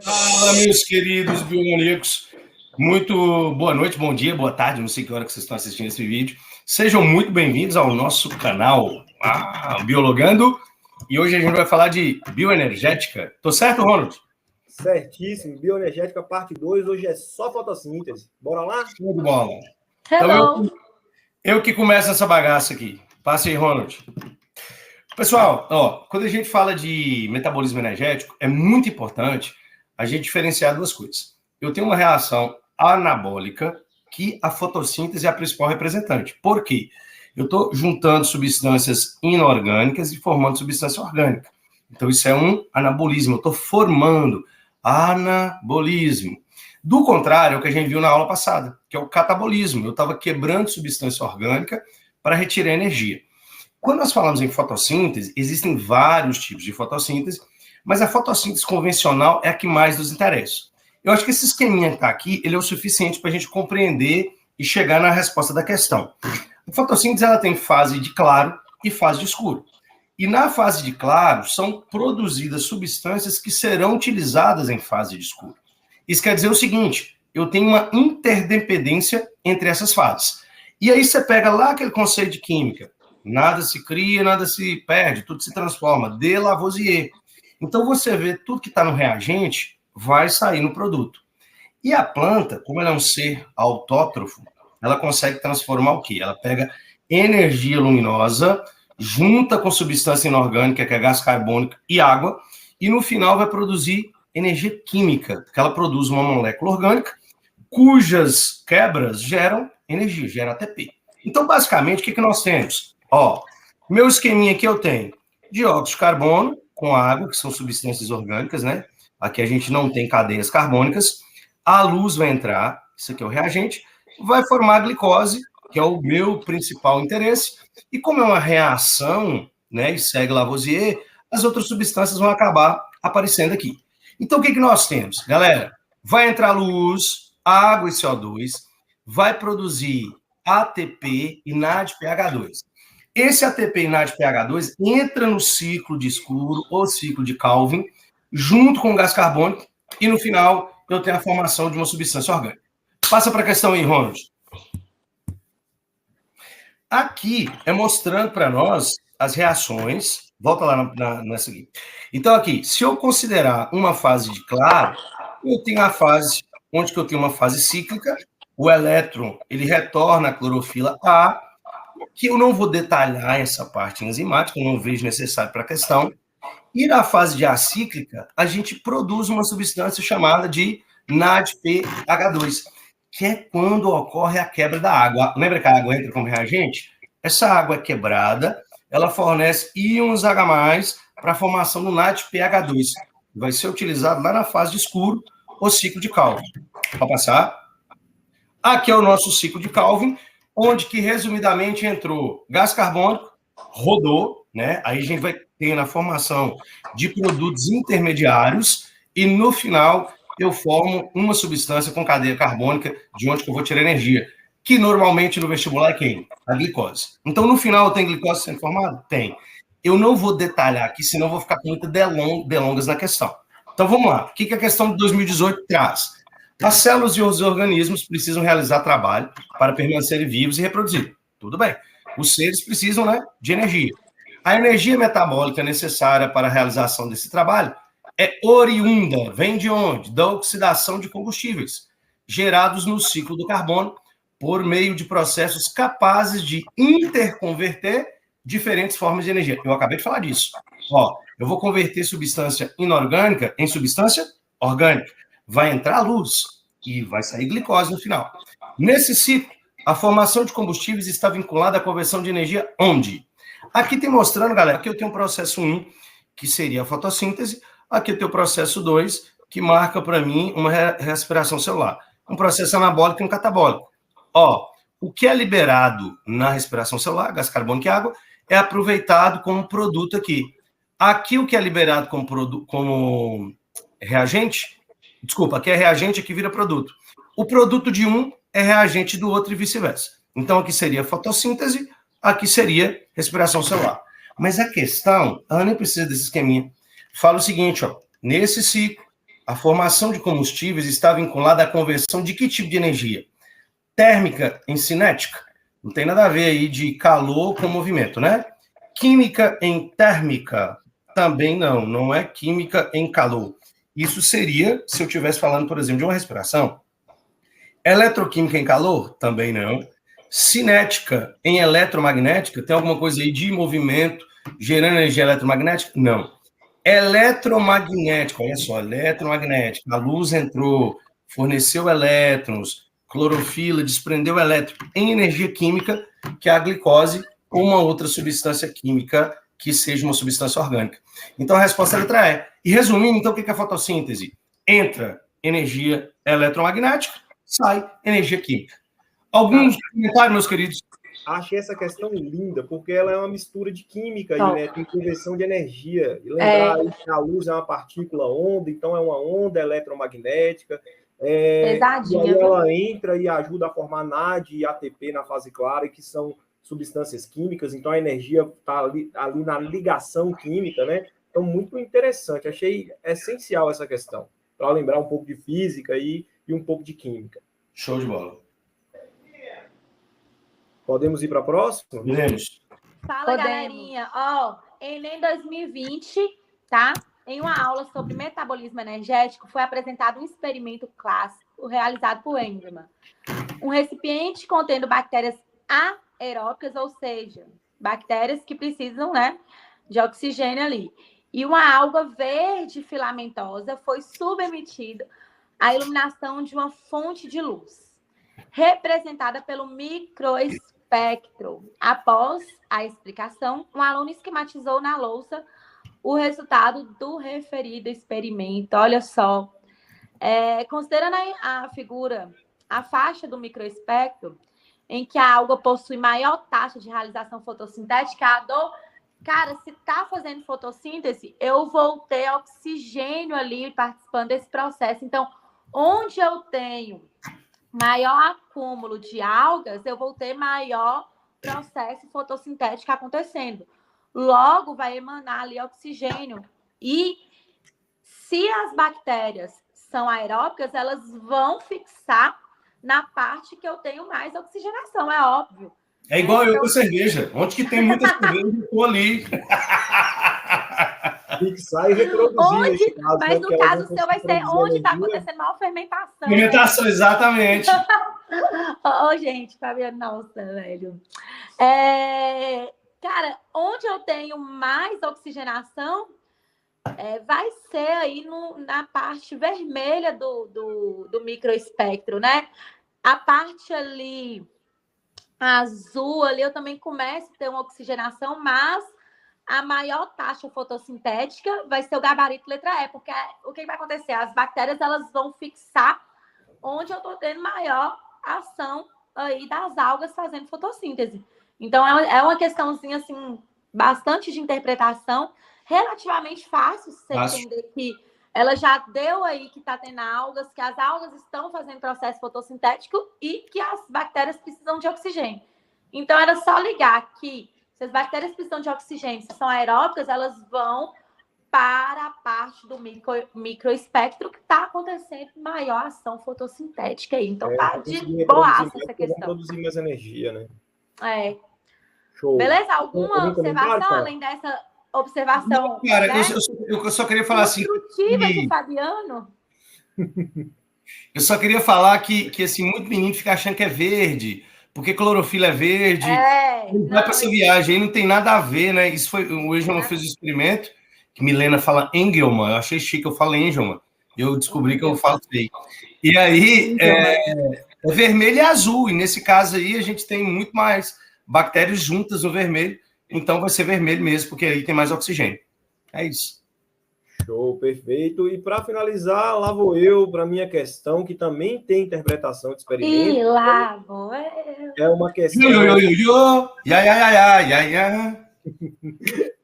Fala, meus queridos biomaníacos. Muito boa noite, bom dia, boa tarde, não sei que hora que vocês estão assistindo esse vídeo. Sejam muito bem-vindos ao nosso canal Biologando. E hoje a gente vai falar de bioenergética. Tô certo, Ronald? Certíssimo. Bioenergética, parte 2. Hoje é só fotossíntese. Bora lá? Show de bola. Hello. Então, eu que começo essa bagaça aqui. Passe aí, Ronald. Pessoal, quando a gente fala de metabolismo energético, é muito importante a gente diferenciar duas coisas. Eu tenho uma reação anabólica que a fotossíntese é a principal representante. Por quê? Eu estou juntando substâncias inorgânicas e formando substância orgânica. Então, isso é um anabolismo. Eu estou formando anabolismo. Do contrário, é o que a gente viu na aula passada, que é o catabolismo. Eu estava quebrando substância orgânica para retirar energia. Quando nós falamos em fotossíntese, existem vários tipos de fotossíntese, mas a fotossíntese convencional é a que mais nos interessa. Eu acho que esse esqueminha que está aqui, ele é o suficiente para a gente compreender e chegar na resposta da questão. A fotossíntese ela tem fase de claro e fase de escuro. E na fase de claro, são produzidas substâncias que serão utilizadas em fase de escuro. Isso quer dizer o seguinte, eu tenho uma interdependência entre essas fases. E aí você pega lá aquele conceito de química, nada se cria, nada se perde, tudo se transforma, de Lavoisier. Então, você vê tudo que está no reagente vai sair no produto. E a planta, como ela é um ser autótrofo, ela consegue transformar o quê? Ela pega energia luminosa, junta com substância inorgânica, que é gás carbônico e água, e no final vai produzir energia química, que ela produz uma molécula orgânica, cujas quebras geram energia, gera ATP. Então, basicamente, o que nós temos? Meu esqueminha aqui eu tenho dióxido de carbono com água, que são substâncias orgânicas, né? Aqui a gente não tem cadeias carbônicas. A luz vai entrar, isso aqui é o reagente, vai formar a glicose, que é o meu principal interesse. E como é uma reação, né, e segue Lavoisier, as outras substâncias vão acabar aparecendo aqui. Então, o que nós temos? Galera, vai entrar luz, água e CO2, vai produzir ATP e NADPH2. Esse ATP e NADPH2 entra no ciclo de escuro ou ciclo de Calvin, junto com o gás carbônico, e no final eu tenho a formação de uma substância orgânica. Passa para a questão aí, Ronald. Aqui é mostrando para nós as reações. Volta lá nessa aqui. Então, aqui, se eu considerar uma fase de claro, eu tenho a fase onde que eu tenho uma fase cíclica, o elétron ele retorna à clorofila A, que eu não vou detalhar essa parte enzimática, eu não vejo necessário para a questão. E na fase de acíclica, a gente produz uma substância chamada de NADPH2, que é quando ocorre a quebra da água. Lembra que a água entra como reagente? Essa água é quebrada, ela fornece íons H+, para a formação do NADPH2, que vai ser utilizado lá na fase de escuro, o ciclo de Calvin. Para passar. Aqui é o nosso ciclo de Calvin, onde que, resumidamente, entrou gás carbônico, rodou, né? Aí a gente vai ter na formação de produtos intermediários e, no final, eu formo uma substância com cadeia carbônica, de onde que eu vou tirar energia, que normalmente no vestibular é quem? A glicose. Então, no final, tem glicose sendo formada? Tem. Eu não vou detalhar aqui, senão eu vou ficar com muitas delongas na questão. Então, vamos lá. O que a questão de 2018 traz? As células e os organismos precisam realizar trabalho para permanecerem vivos e reproduzir. Tudo bem. Os seres precisam, né, de energia. A energia metabólica necessária para a realização desse trabalho é oriunda, vem de onde? Da oxidação de combustíveis, gerados no ciclo do carbono, por meio de processos capazes de interconverter diferentes formas de energia. Eu acabei de falar disso. Eu vou converter substância inorgânica em substância orgânica. Vai entrar luz e vai sair glicose no final. Nesse ciclo, a formação de combustíveis está vinculada à conversão de energia onde? Aqui tem mostrando, galera, aqui eu tenho o processo 1, que seria a fotossíntese, aqui eu tenho o processo 2, que marca para mim uma respiração celular. Um processo anabólico e um catabólico. O que é liberado na respiração celular, gás carbônico e água, é aproveitado como produto aqui. Aqui o que é liberado como reagente, aqui é reagente, aqui vira produto. O produto de um é reagente do outro e vice-versa. Então, aqui seria fotossíntese, aqui seria respiração celular. Mas a questão, ela nem precisa desse esqueminha. Fala o seguinte, nesse ciclo, a formação de combustíveis está vinculada à conversão de que tipo de energia? Térmica em cinética? Não tem nada a ver aí de calor com movimento, né? Química em térmica? Também não, não é química em calor. Isso seria se eu estivesse falando, por exemplo, de uma respiração. Eletroquímica em calor? Também não. Cinética em eletromagnética? Tem alguma coisa aí de movimento gerando energia eletromagnética? Não. Eletromagnética, olha só, eletromagnética. A luz entrou, forneceu elétrons, clorofila, desprendeu elétron em energia química, que é a glicose ou uma outra substância química que seja uma substância orgânica. Então a resposta é a letra E. E resumindo, então, o que é a fotossíntese? Entra energia eletromagnética, sai energia química. Alguns comentários, meus queridos? Achei essa questão linda, porque ela é uma mistura de química aí, né? Tem conversão de energia. E lembrar que a luz é uma partícula onda, então é uma onda eletromagnética. E aí ela entra e ajuda a formar NAD e ATP na fase clara, que são substâncias químicas, então a energia está ali na ligação química, né? Então, muito interessante. Achei essencial essa questão, para lembrar um pouco de física e um pouco de química. Show de bola. Podemos ir para a próxima? Podemos. Fala, galerinha. Enem 2020, tá? Em uma aula sobre metabolismo energético, foi apresentado um experimento clássico realizado por Engelmann. Um recipiente contendo bactérias aeróbicas, ou seja, bactérias que precisam, né, de oxigênio ali. E uma alga verde filamentosa foi submetida à iluminação de uma fonte de luz, representada pelo microespectro. Após a explicação, um aluno esquematizou na louça o resultado do referido experimento. Olha só, considerando a figura, a faixa do microespectro, em que a alga possui maior taxa de realização fotossintética, cara, se está fazendo fotossíntese, eu vou ter oxigênio ali participando desse processo. Então, onde eu tenho maior acúmulo de algas, eu vou ter maior processo fotossintético acontecendo. Logo, vai emanar ali oxigênio. E se as bactérias são aeróbicas, elas vão fixar na parte que eu tenho mais oxigenação, é óbvio. É igual eu com cerveja. Onde que tem muita cerveja, eu estou ali. Fixar e reproduzir. Mas no caso, o seu vai ser onde está acontecendo maior fermentação. Fermentação, né? Exatamente. Gente, Fabiano, nossa, velho. Cara, onde eu tenho mais oxigenação, vai ser aí na parte vermelha do microespectro, né? A parte ali azul, ali eu também começo a ter uma oxigenação, mas a maior taxa fotossintética vai ser o gabarito letra E, porque o que vai acontecer? As bactérias, elas vão fixar onde eu estou tendo maior ação aí das algas fazendo fotossíntese. Então, é uma questãozinha, assim, bastante de interpretação, relativamente fácil você entender que ela já deu aí que está tendo algas, que as algas estão fazendo processo fotossintético e que as bactérias precisam de oxigênio. Então, era só ligar que se as bactérias precisam de oxigênio, se são aeróbicas, elas vão para a parte do microespectro que está acontecendo maior ação fotossintética aí. Então, tá de boaça essa questão. Produzir mais energia, né? Show. Beleza? Alguma observação além dessa observação? Não, cara, eu só queria falar assim. Do Fabiano? Eu só queria falar que assim, muito menino fica achando que é verde, porque clorofila é verde. Não vai para essa viagem aí, não tem nada a ver, né? Isso foi. O Engelmann fez um experimento, que Milena fala Engelmann, eu achei chique, eu falo Engelmann. Eu descobri que eu falo feio. E aí, é vermelho e azul, e nesse caso aí a gente tem muito mais bactérias juntas no vermelho, então vai ser vermelho mesmo, porque aí tem mais oxigênio. É isso. Show, perfeito. E para finalizar, lá vou eu para minha questão, que também tem interpretação de experimento. E lá vou eu. É uma questão...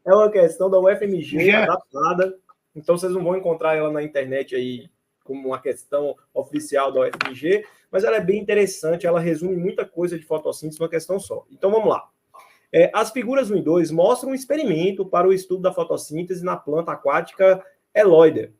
É uma questão da UFMG, adaptada. Então, vocês não vão encontrar ela na internet aí como uma questão oficial da UFMG, mas ela é bem interessante, ela resume muita coisa de fotossíntese numa questão só. Então, vamos lá. As figuras 1 e 2 mostram um experimento para o estudo da fotossíntese na planta aquática Eloider.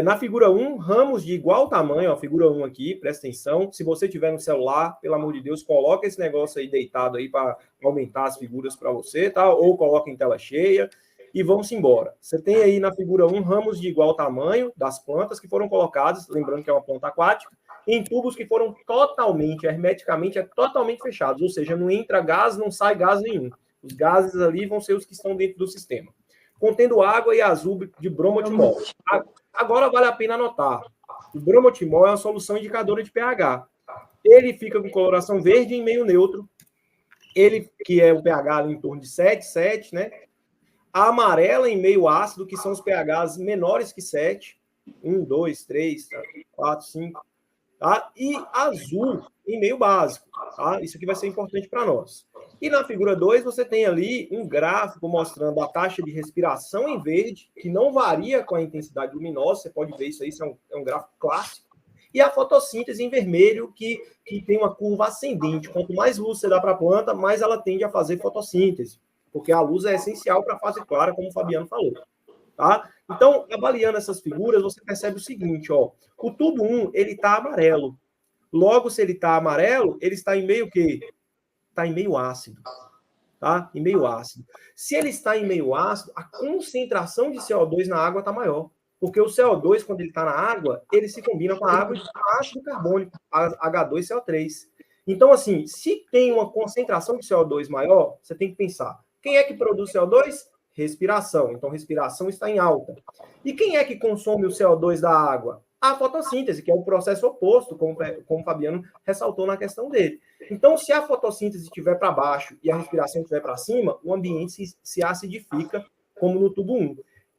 Na figura 1, ramos de igual tamanho, ó, figura 1 aqui, presta atenção. Se você tiver no celular, pelo amor de Deus, coloca esse negócio aí deitado aí para aumentar as figuras para você, tá? Ou coloca em tela cheia e vamos embora. Você tem aí na figura 1 ramos de igual tamanho das plantas que foram colocadas, lembrando que é uma planta aquática, em tubos que foram totalmente, hermeticamente, totalmente fechados, ou seja, não entra gás, não sai gás nenhum. Os gases ali vão ser os que estão dentro do sistema. Contendo água e azul de bromotimol. Agora vale a pena anotar. O bromotimol é uma solução indicadora de pH. Ele fica com coloração verde em meio neutro. Ele, que é o pH ali em torno de 7, 7, né? A amarela em meio ácido, que são os pHs menores que 7. 1, 2, 3, 4, 5. Tá? E azul em meio básico. Tá? Isso aqui vai ser importante para nós. E na figura 2, você tem ali um gráfico mostrando a taxa de respiração em verde, que não varia com a intensidade luminosa. Você pode ver isso aí, isso é um gráfico clássico. E a fotossíntese em vermelho, que tem uma curva ascendente. Quanto mais luz você dá para a planta, mais ela tende a fazer fotossíntese. Porque a luz é essencial para a fase clara, como o Fabiano falou. Tá? Então, avaliando essas figuras, você percebe o seguinte, ó. O tubo 1, ele está amarelo. Logo, se ele está amarelo, ele está em meio quê? Está em meio ácido. Tá? Em meio ácido. Se ele está em meio ácido, a concentração de CO2 na água está maior. Porque o CO2, quando ele está na água, ele se combina com a água de ácido carbônico, H2CO3. Então, assim, se tem uma concentração de CO2 maior, você tem que pensar, quem é que produz CO2? Respiração. Então, respiração está em alta. E quem é que consome o CO2 da água? A fotossíntese, que é o processo oposto, como o Fabiano ressaltou na questão dele. Então, se a fotossíntese estiver para baixo e a respiração estiver para cima, o ambiente se acidifica, como no tubo 1.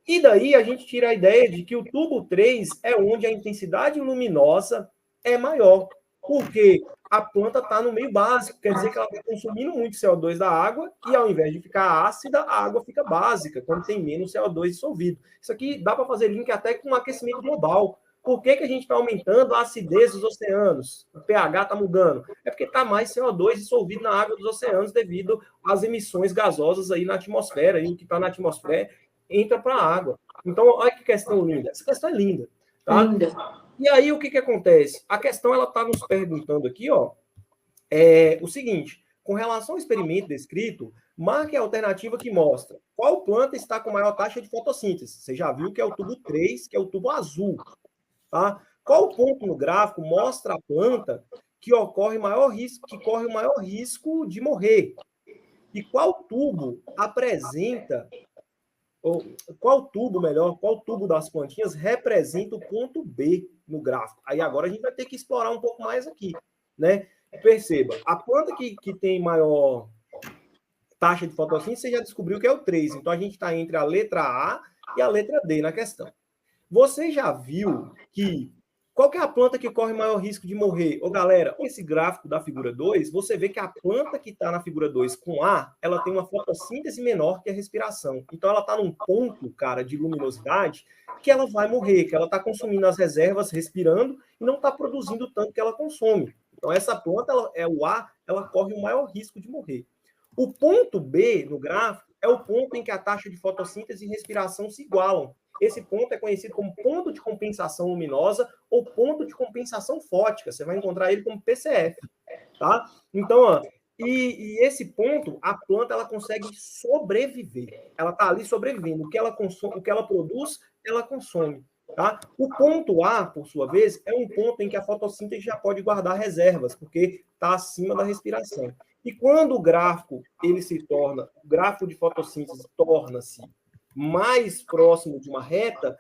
E daí a gente tira a ideia de que o tubo 3 é onde a intensidade luminosa é maior. Porque a planta está no meio básico, quer dizer que ela está consumindo muito CO2 da água e ao invés de ficar ácida, a água fica básica, quando tem menos CO2 dissolvido. Isso aqui dá para fazer link até com o aquecimento global. Por que a gente está aumentando a acidez dos oceanos? O pH está mudando. É porque está mais CO2 dissolvido na água dos oceanos devido às emissões gasosas aí na atmosfera, e o que está na atmosfera entra para a água. Então, olha que questão linda. Essa questão é linda. Tá? Linda. E aí, o que acontece? A questão, ela está nos perguntando aqui, ó, o seguinte, com relação ao experimento descrito, marque a alternativa que mostra qual planta está com maior taxa de fotossíntese. Você já viu que é o tubo 3, que é o tubo azul. Tá? Qual ponto no gráfico mostra a planta que corre o maior risco de morrer? E qual tubo apresenta... qual tubo das plantinhas representa o ponto B no gráfico? Aí agora a gente vai ter que explorar um pouco mais aqui, né? Perceba, a planta que tem maior taxa de fotossíntese, você já descobriu que é o 3. Então a gente está entre a letra A e a letra D na questão. Você já viu que... Qual que é a planta que corre maior risco de morrer? Ô, galera, esse gráfico da figura 2, você vê que a planta que está na figura 2 com A, ela tem uma fotossíntese menor que a respiração. Então, ela está num ponto, cara, de luminosidade que ela vai morrer, que ela está consumindo as reservas, respirando, e não está produzindo tanto que ela consome. Então, essa planta, o A, ela corre o maior risco de morrer. O ponto B no gráfico é o ponto em que a taxa de fotossíntese e respiração se igualam. Esse ponto é conhecido como ponto de compensação luminosa ou ponto de compensação fótica. Você vai encontrar ele como PCF, tá? Então, ó, e esse ponto, a planta ela consegue sobreviver. Ela está ali sobrevivendo. O que ela consome, o que ela produz, ela consome. Tá? O ponto A, por sua vez, é um ponto em que a fotossíntese já pode guardar reservas, porque está acima da respiração. E quando o gráfico o gráfico de fotossíntese torna-se mais próximo de uma reta,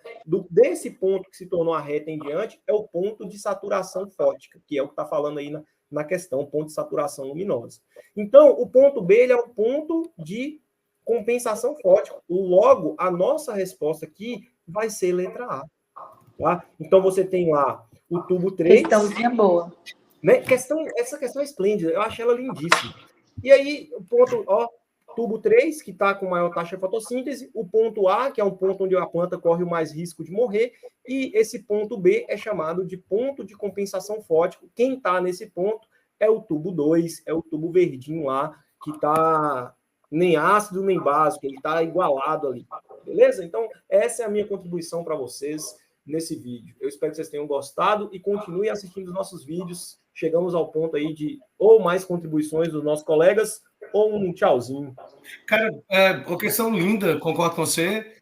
desse ponto que se tornou a reta em diante, é o ponto de saturação fótica, que é o que está falando aí na questão, ponto de saturação luminosa. Então, o ponto B ele é o ponto de compensação fótica. Logo, a nossa resposta aqui vai ser letra A. Tá? Então, você tem lá o tubo 3. Questãozinha boa. Né? Essa questão é esplêndida, eu acho ela lindíssima. E aí, o ponto, ó, tubo 3, que está com maior taxa de fotossíntese, o ponto A, que é um ponto onde a planta corre o mais risco de morrer, e esse ponto B é chamado de ponto de compensação fótico. Quem está nesse ponto é o tubo 2, é o tubo verdinho lá, que está nem ácido nem básico, ele está igualado ali. Beleza? Então, essa é a minha contribuição para vocês. nesse vídeo. Eu espero que vocês tenham gostado e continuem assistindo os nossos vídeos. Chegamos ao ponto aí de ou mais contribuições dos nossos colegas ou um tchauzinho. Cara, uma questão linda, concordo com você.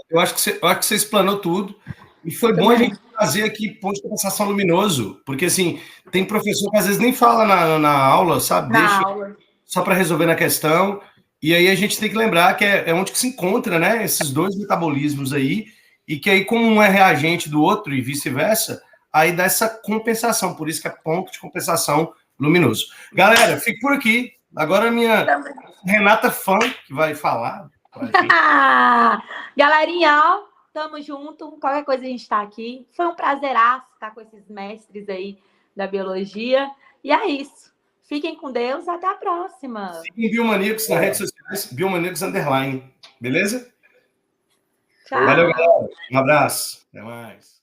Eu acho que você explanou tudo. E foi bom a gente fazer aqui ponto de compensação luminoso, porque assim, tem professor que às vezes nem fala na aula, sabe? Deixa só para resolver na questão. E aí a gente tem que lembrar que é onde que se encontra, né? Esses dois metabolismos aí, e que aí, como um é reagente do outro e vice-versa, aí dá essa compensação, por isso que é ponto de compensação luminoso. Galera, fico por aqui. Agora a minha Renata fã, que vai falar. Galerinha, ó, tamo junto. Qualquer coisa a gente tá aqui. Foi um prazeraço estar com esses mestres aí da biologia. E é isso. Fiquem com Deus. Até a próxima. Sigam Biomaníacos nas redes sociais, Biomaníacos _. Beleza? Tchau. Valeu, galera. Um abraço. Até mais.